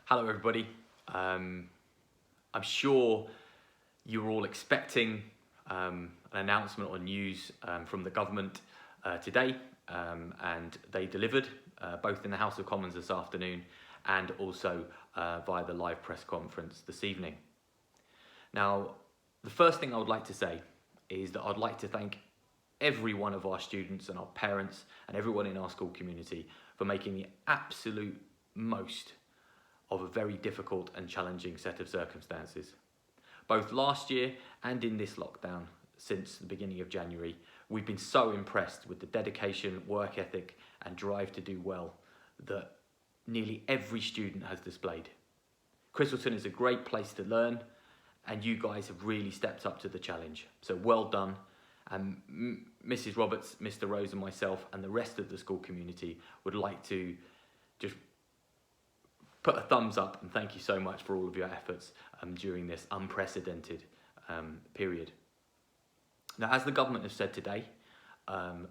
Hello everybody. I'm sure you're all expecting an announcement or news from the government today, and they delivered both in the House of Commons this afternoon and also via the live press conference this evening. Now, the first thing I would like to say is that I'd like to thank every one of our students and our parents and everyone in our school community for making the absolute most of a very difficult and challenging set of circumstances. Both last year and in this lockdown since the beginning of January, we've been so impressed with the dedication, work ethic and drive to do well that nearly every student has displayed. Christleton is a great place to learn and you guys have really stepped up to the challenge. So well done. And Mrs. Roberts, Mr. Rose and myself and the rest of the school community would like to just put a thumbs up and thank you so much for all of your efforts during this unprecedented period. Now, as the government has said today,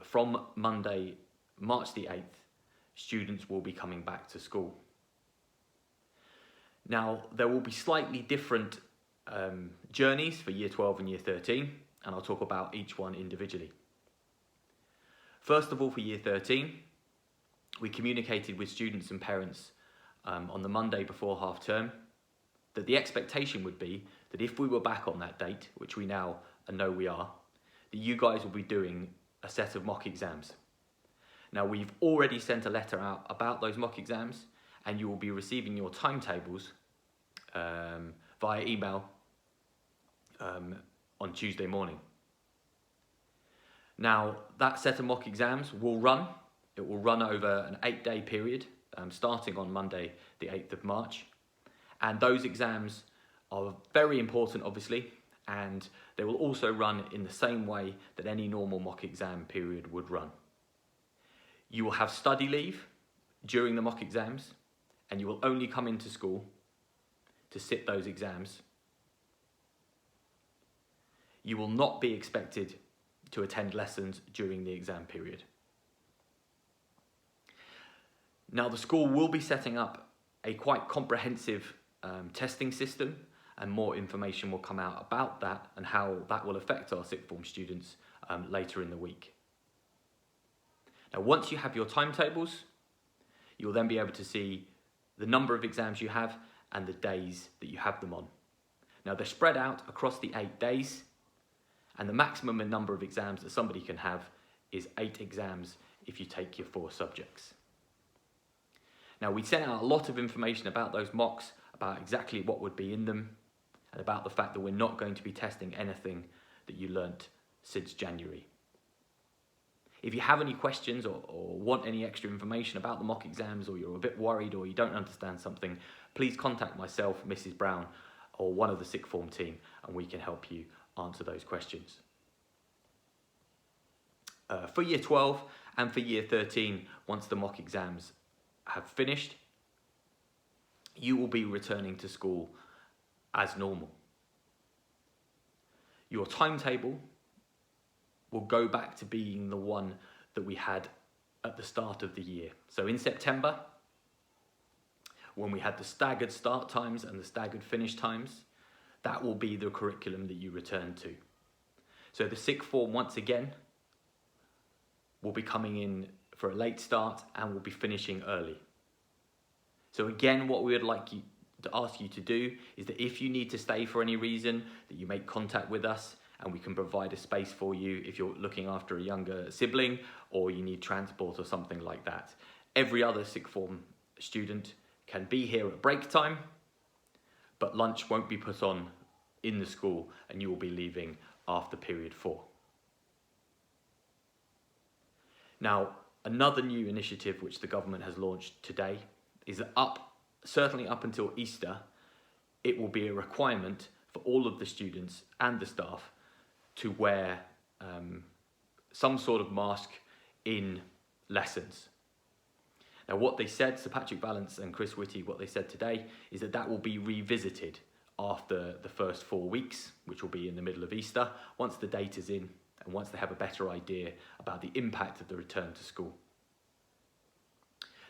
from Monday, March the 8th, students will be coming back to school. Now, there will be slightly different journeys for Year 12 and Year 13, and I'll talk about each one individually. First of all, for Year 13, we communicated with students and parents on the Monday before half term that the expectation would be that if we were back on that date, which we now know we are, that you guys will be doing a set of mock exams. Now, we've already sent a letter out about those mock exams and you will be receiving your timetables via email on Tuesday morning. Now, that set of mock exams will run. It will run over an 8-day period, starting on Monday, the 8th of March. And those exams are very important, obviously, and they will also run in the same way that any normal mock exam period would run. You will have study leave during the mock exams, and you will only come into school to sit those exams. You will not be expected to attend lessons during the exam period. Now, the school will be setting up a quite comprehensive testing system, and more information will come out about that and how that will affect our sixth form students later in the week. Now, once you have your timetables, you'll then be able to see the number of exams you have and the days that you have them on. Now, they're spread out across the 8 days, and the maximum number of exams that somebody can have is 8 exams if you take your 4 subjects. Now, we sent out a lot of information about those mocks, about exactly what would be in them, and about the fact that we're not going to be testing anything that you learnt since January. If you have any questions or want any extra information about the mock exams, or you're a bit worried or you don't understand something, please contact myself, Mrs. Brown, or one of the sixth form team, and we can help you answer those questions. For Year 12 and for Year 13, once the mock exams have finished, you will be returning to school as normal. Your timetable will go back to being the one that we had at the start of the year. So in September, when we had the staggered start times and the staggered finish times, that will be the curriculum that you return to. So the sixth form, once again, will be coming in for a late start and will be finishing early. So again, what we would like you to ask you to do is that if you need to stay for any reason, that you make contact with us and we can provide a space for you if you're looking after a younger sibling or you need transport or something like that. Every other sixth form student can be here at break time, but lunch won't be put on in the school and you will be leaving after period 4. Now, another new initiative which the government has launched today is that certainly up until Easter, it will be a requirement for all of the students and the staff to wear some sort of mask in lessons. Now, what they said, Sir Patrick Vallance and Chris Whitty, what they said today is that that will be revisited after the first 4 weeks, which will be in the middle of Easter, once the data's in and once they have a better idea about the impact of the return to school.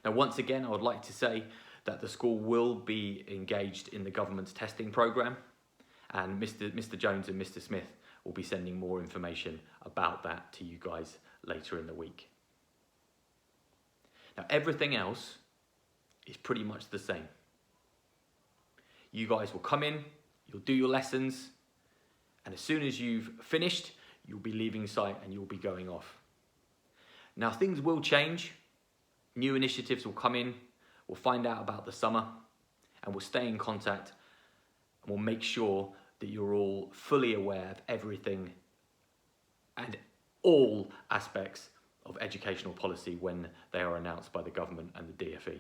Now, once again, I would like to say that the school will be engaged in the government's testing programme, and Mr. Jones and Mr. Smith will be sending more information about that to you guys later in the week. Now, everything else is pretty much the same. You guys will come in, you'll do your lessons, and as soon as you've finished, you'll be leaving site and you'll be going off. Now, things will change. New initiatives will come in. We'll find out about the summer, and we'll stay in contact, and we'll make sure that you're all fully aware of everything and all aspects of educational policy when they are announced by the government and the DfE.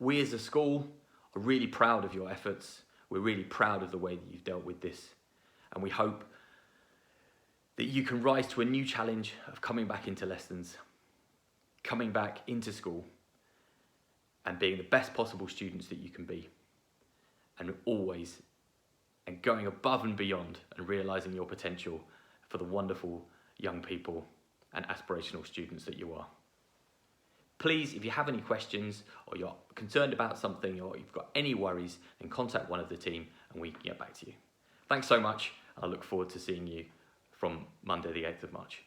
We as a school are really proud of your efforts. We're really proud of the way that you've dealt with this, and we hope that you can rise to a new challenge of coming back into lessons, coming back into school, and being the best possible students that you can be, and always and going above and beyond and realising your potential for the wonderful young people and aspirational students that you are. Please, if you have any questions or you're concerned about something or you've got any worries, then contact one of the team and we can get back to you. Thanks so much. I look forward to seeing you from Monday the 8th of March.